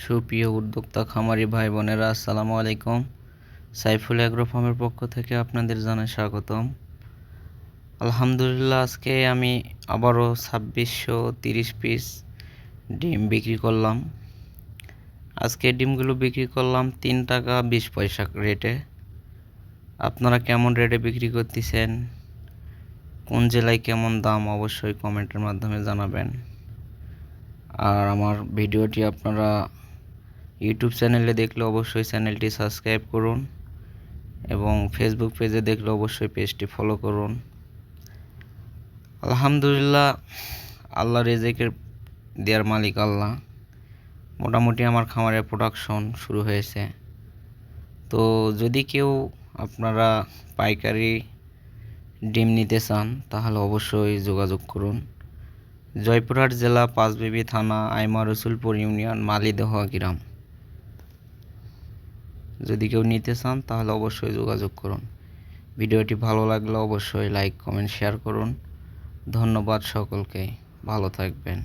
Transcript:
সুপ্রিয় উদ্যোক্তা খামারি ভাই বোনেরা, আসসালামু আলাইকুম। সাইফুল এগ্রো ফার্মের পক্ষ থেকে আপনাদের জানাই স্বাগতম। আলহামদুলিল্লাহ, আজকে আমি আবারও 2630 পিস ডিম বিক্রি করলাম। আজকে ডিমগুলো বিক্রি করলাম 3 টাকা 20 পয়সা রেটে। আপনারা কেমন রেটে বিক্রি করতেছেন, কোন জেলায় কেমন দাম, অবশ্যই কমেন্টের মাধ্যমে জানাবেন। আর আমার ভিডিওটি আপনারা ইউটিউব চ্যানেলে দেখলে অবশ্যই চ্যানেলটি সাবস্ক্রাইব করুন এবং ফেসবুক পেজে দেখলে অবশ্যই পেজটি ফলো করুন। আলহামদুলিল্লাহ, আল্লাহ রেজেকের দেয়ার মালিক আল্লাহ। মোটামুটি আমার খামারের প্রোডাকশন শুরু হয়েছে। তো যদি কেউ আপনারা পাইকারি ডিম নিতে চান তাহলে অবশ্যই যোগাযোগ করুন। জয়পুরহাট জেলা, পাঁচবিবি থানা, আইমা রসুলপুর ইউনিয়ন, মালিদহ গ্রাম। যদি কেউ নিতে চান তাহলে অবশ্যই যোগাযোগ করুন। ভিডিওটি ভালো লাগলে অবশ্যই লাইক, কমেন্ট, শেয়ার করুন। ধন্যবাদ সকলকে, ভালো থাকবেন।